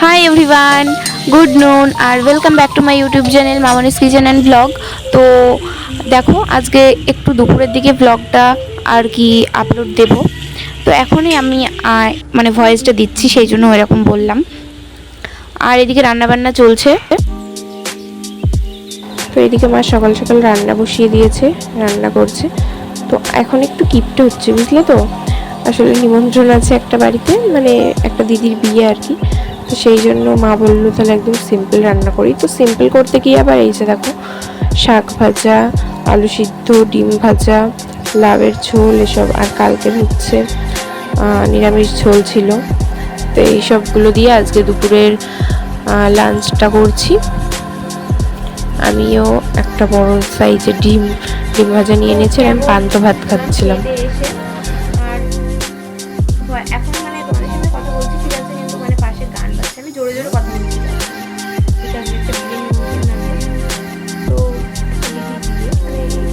High everyone, good noon আর welcome back to my YouTube channel Mamoni's kitchen and blog. তো দেখো আজকে একটু দুপুরের দিকে ব্লগটা আর কি আপলোড দেব। তো এখনই আমি মানে ভয়েসটা দিচ্ছি, সেই জন্য এরকম বললাম। আর এদিকে রান্নাবান্না চলছে। তো এদিকে মা সকাল সকাল রান্না বসিয়ে দিয়েছে, রান্না করছে। তো এখন একটু কিপটে হচ্ছে, বুঝলে তো। আসলে নিমন্ত্রণ আছে একটা বাড়িতে, মানে একটা দিদির বিয়ে আর কি। তো সেই জন্য মা বললো তাহলে একদম সিম্পল রান্না করি। তো সিম্পল করতে গিয়ে আবার এই যে দেখো শাক ভাজা, আলু সিদ্ধ, ডিম ভাজা, লাউয়ের ঝোল এসব, আর কালকের হচ্ছে নিরামিষ ঝোল ছিল। তো এইসবগুলো দিয়ে আজকে দুপুরের লাঞ্চটা করছি। আমিও একটা বড় সাইজের ডিম ভাজা নিয়ে নিয়েছি, আমি পান্ত ভাত খাচ্ছিলাম। এখন মানে তোমাদের সাথে কথা বলছি ঠিক আছে, কিন্তু মানে পাশে গান বাজছে, আমি জোরে জোরে কথা বলছি। এটা একটা বিয়ে তো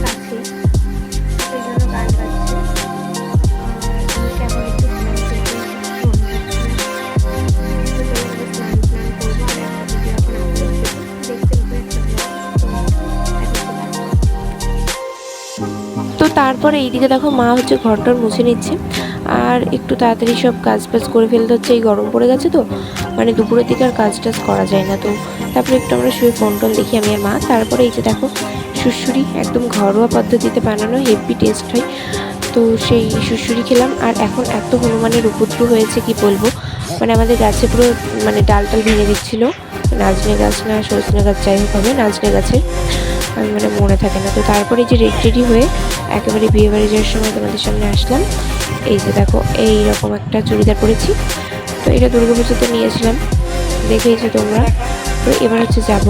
কাছে সেই জন্য গান বাজছে। কেমন একটু তো তারপরে এইদিকে দেখো মা হচ্ছে ঘরটার মুছে নিচ্ছে, আর একটু তাড়াতাড়ি সব কাজ বাজ করে ফেলতে হচ্ছে। এই গরম পড়ে গেছে তো, মানে দুপুরের দিকে আর কাজ টাজ করা যায় না। তো তারপরে একটু আমরা শুয়ে ফোন টোন দেখি আমি আর মা। তারপরে এই যে দেখো সুড়সুড়ি একদম ঘরোয়া পদ্ধতিতে বানানো, হেভি টেস্ট হয়। তো সেই সুড়সুড়ি খেলাম। আর এখন এত হনুমানের উপদ্রব হয়েছে কি বলবো, মানে আমাদের গাছে পুরো মানে ডাল ভেঙে দিচ্ছিলো। নাজনে গাছ না সজনে গাছ, যাই হোক হবে নাজনে গাছের, আমি মানে মনে থাকে না। তো তারপরে যে রেডি হয়ে একেবারে বিয়ে বাড়ি যাওয়ার সময় তোমাদের সামনে আসলাম। এই যে দেখো এইরকম একটা চুড়িদার পরেছি। তো এটা দুর্গাপুজোতে নিয়েছিলাম, দেখেইছো তোমরা। তো এবার হচ্ছে যাবো।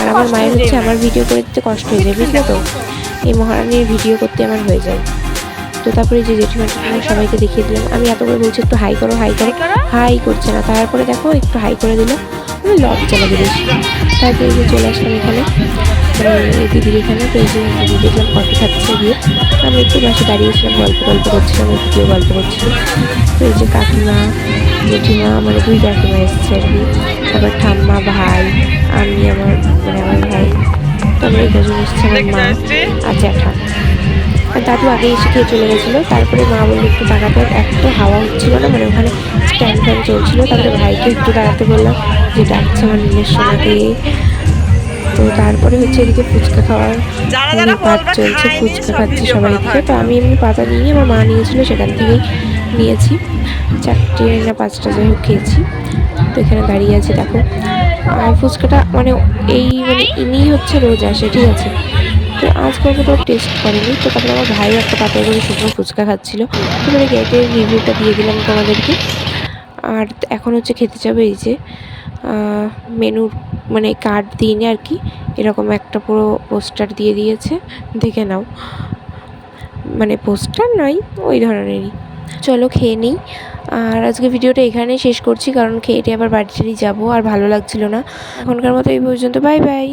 আর আমার মায়ের হচ্ছে আমার ভিডিও করে দিতে কষ্ট হয়ে যায়, বুঝলে তো। এই মহারানীর ভিডিও করতে আমার হয়ে যায়। তো তারপরে যে জেঠিমাটা সবাইকে দেখিয়ে দিলাম। আমি এত করে বলছি একটু হাই করো হাই করো, হাই করছে না। তারপরে দেখো একটু হাই করে দিল, লজ্জা লাগে বেশি। তারপরে যে চলে আসলাম এখানে এই দিদির এখানে। তো এই যে দিদি দেখলাম কফি খাচ্ছে গিয়ে, আমি একটু পাশে দাঁড়িয়েছিলাম, গল্প করছিলাম, ভিডিও গল্প করছিলাম। তো এই যে কাকিমা জেঠিমা, মানে দুই কাকিমা এসেছে আর কি, তারপর ঠাম্মা, ভাই, আমি, আমার ভাই। তো আমরা এই কজন এসেছি, আমার মা আর জ্যাঠা। আর দাদু আগে এসে খেয়ে চলে গেছিলো। তারপরে মা বললো একটু দাঁড়াতে, এত হাওয়া হচ্ছিলো না, মানে ওখানে স্ট্যান্ড ফ্যান চলছিলো। তারপরে ভাইকে একটু দাঁড়াতে বললাম, যে ডাকছে আমার নীলের সোনাকে। তো তারপরে হচ্ছে এদিকে ফুচকা খাওয়ার পাট চলছে, ফুচকা খাচ্ছি সবাই দিকে। তো আমি এমনি পাতা নিয়ে আমার মা নিয়েছিল, সেখান থেকেই নিয়েছি। 4টে না 5টা যাই হোক খেয়েছি। তো এখানে দাঁড়িয়ে আছি দেখো। আর ফুচকাটা মানে ইনি হচ্ছে রোজ আসে, ঠিক আছে। তো আজ কতটা টেস্ট করেনি। তো তারপরে আমার ভাই একটা পাতায় করে শুকনো ফুচকা খাচ্ছিলো। তারপরে গেটের রিভিউটা দিয়ে দিলাম তোমাদেরকে। আর এখন হচ্ছে খেতে যাবে। এই যে মেনুর মানে কার্ড দিইনি আর কি, এরকম একটা পুরো পোস্টার দিয়ে দিয়েছে, দেখে নাও। মানে পোস্টার নয়, ওই ধরনেরই। চলো খেয়ে নিই। আর আজকে ভিডিওটা এখানেই শেষ করছি, কারণ খেয়েটে আবার বাড়ি যাবো, আর ভালো লাগছিল না। এখনকার মতো এই পর্যন্ত, বাই বাই।